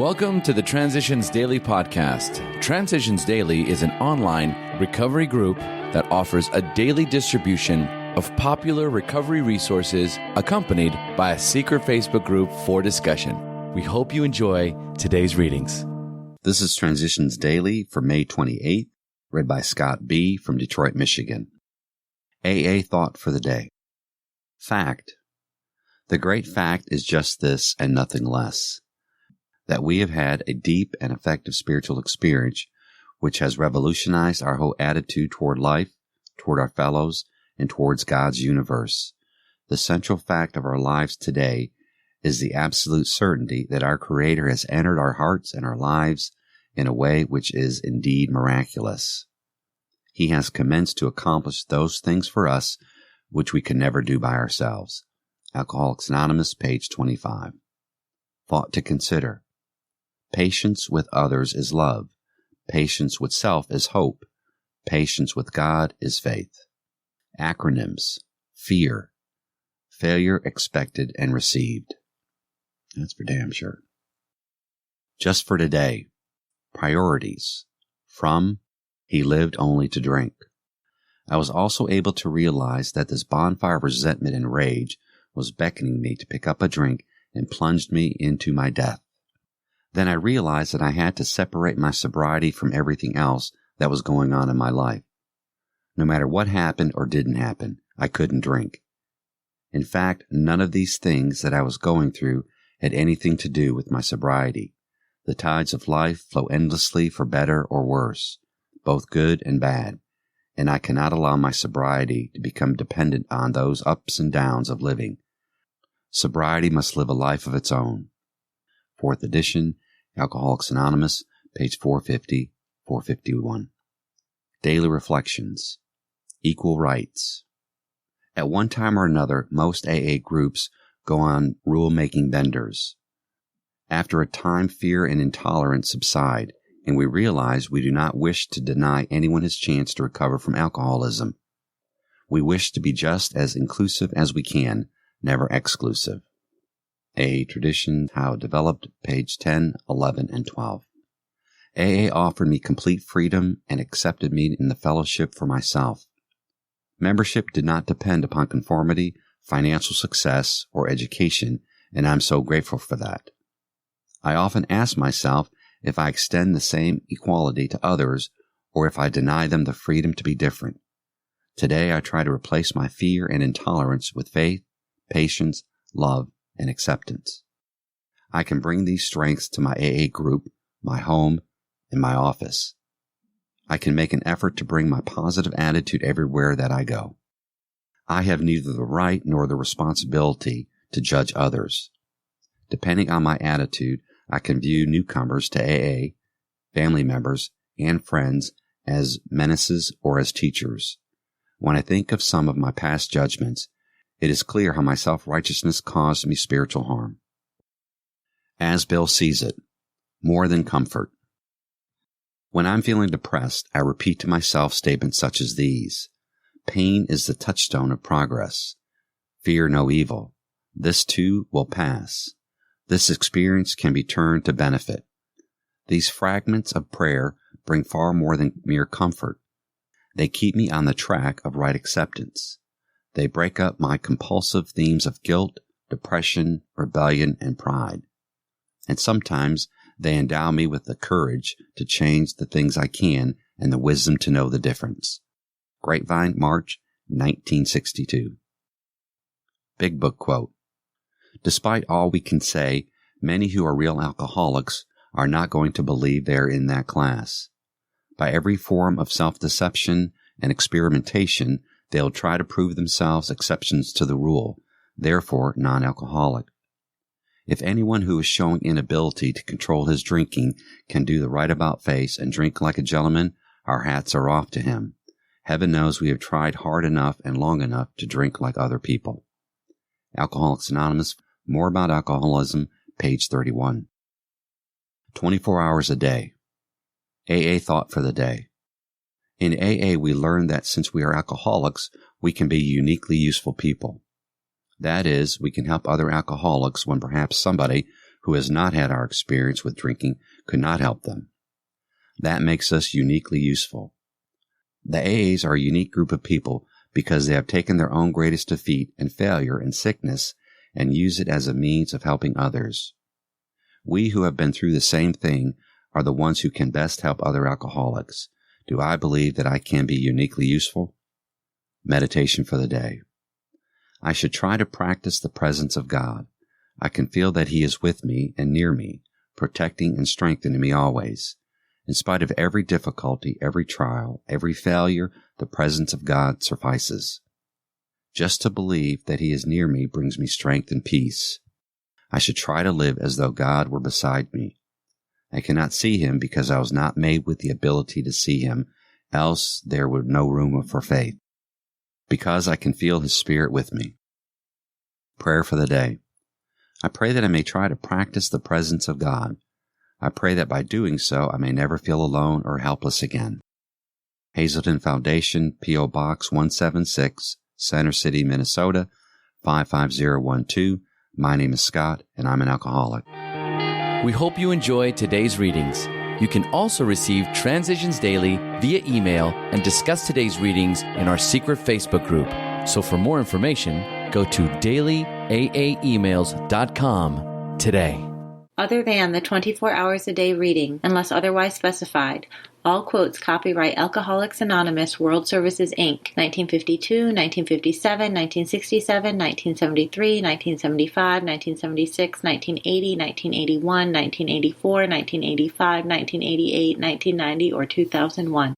Welcome to the Transitions Daily podcast. Transitions Daily is an online recovery group that offers a daily distribution of popular recovery resources accompanied by a secret Facebook group for discussion. We hope you enjoy today's readings. This is Transitions Daily for May 28th, read by Scott B. from Detroit, Michigan. AA Thought for the Day. Fact. The great fact is just this and nothing less, that we have had a deep and effective spiritual experience which has revolutionized our whole attitude toward life, toward our fellows, and towards God's universe. The central fact of our lives today is the absolute certainty that our Creator has entered our hearts and our lives in a way which is indeed miraculous. He has commenced to accomplish those things for us which we can never do by ourselves. Alcoholics Anonymous, page 25. Thought to consider. Patience with others is love. Patience with self is hope. Patience with God is faith. Acronyms. Fear. Failure expected and received. That's for damn sure. Just for today. Priorities. From, he lived only to drink. I was also able to realize that this bonfire of resentment and rage was beckoning me to pick up a drink and plunged me into my death. Then I realized that I had to separate my sobriety from everything else that was going on in my life. No matter what happened or didn't happen, I couldn't drink. In fact, none of these things that I was going through had anything to do with my sobriety. The tides of life flow endlessly for better or worse, both good and bad, and I cannot allow my sobriety to become dependent on those ups and downs of living. Sobriety must live a life of its own. 4th edition, Alcoholics Anonymous, page 450, 451. Daily Reflections. Equal Rights. At one time or another, most AA groups go on rule-making benders. After a time, fear and intolerance subside, and we realize we do not wish to deny anyone his chance to recover from alcoholism. We wish to be just as inclusive as we can, never exclusive. AA Tradition, How It Developed, page 10, 11, and 12. AA offered me complete freedom and accepted me in the fellowship for myself. Membership did not depend upon conformity, financial success, or education, and I'm so grateful for that. I often ask myself if I extend the same equality to others or if I deny them the freedom to be different. Today I try to replace my fear and intolerance with faith, patience, love, and acceptance. I can bring these strengths to my AA group, my home, and my office. I can make an effort to bring my positive attitude everywhere that I go. I have neither the right nor the responsibility to judge others. Depending on my attitude, I can view newcomers to AA, family members, and friends as menaces or as teachers. When I think of some of my past judgments, it is clear how my self-righteousness caused me spiritual harm. As Bill sees it, more than comfort. When I'm feeling depressed, I repeat to myself statements such as these. Pain is the touchstone of progress. Fear no evil. This too will pass. This experience can be turned to benefit. These fragments of prayer bring far more than mere comfort. They keep me on the track of right acceptance. They break up my compulsive themes of guilt, depression, rebellion, and pride. And sometimes they endow me with the courage to change the things I can and the wisdom to know the difference. Grapevine, March, 1962. Big Book Quote. Despite all we can say, many who are real alcoholics are not going to believe they're in that class. By every form of self-deception and experimentation, they'll try to prove themselves exceptions to the rule, therefore non-alcoholic. If anyone who is showing inability to control his drinking can do the right about face and drink like a gentleman, our hats are off to him. Heaven knows we have tried hard enough and long enough to drink like other people. Alcoholics Anonymous, More About Alcoholism, page 31. 24 hours a day. AA Thought for the Day. In AA, we learn that since we are alcoholics, we can be uniquely useful people. That is, we can help other alcoholics when perhaps somebody who has not had our experience with drinking could not help them. That makes us uniquely useful. The AAs are a unique group of people because they have taken their own greatest defeat and failure and sickness and use it as a means of helping others. We who have been through the same thing are the ones who can best help other alcoholics. Do I believe that I can be uniquely useful? Meditation for the day. I should try to practice the presence of God. I can feel that He is with me and near me, protecting and strengthening me always. In spite of every difficulty, every trial, every failure, the presence of God suffices. Just to believe that He is near me brings me strength and peace. I should try to live as though God were beside me. I cannot see Him because I was not made with the ability to see Him, else there would no room for faith. Because I can feel His Spirit with me. Prayer for the day. I pray that I may try to practice the presence of God. I pray that by doing so I may never feel alone or helpless again. Hazelton Foundation, P.O. Box 176, Center City, Minnesota, 55012. My name is Scott, and I'm an alcoholic. We hope you enjoyed today's readings. You can also receive Transitions Daily via email and discuss today's readings in our secret Facebook group. So for more information, go to dailyaaemails.com today. Other than the 24 hours a day reading, unless otherwise specified, all quotes copyright Alcoholics Anonymous World Services, Inc., 1952, 1957, 1967, 1973, 1975, 1976, 1980, 1981, 1984, 1985, 1988, 1990, or 2001.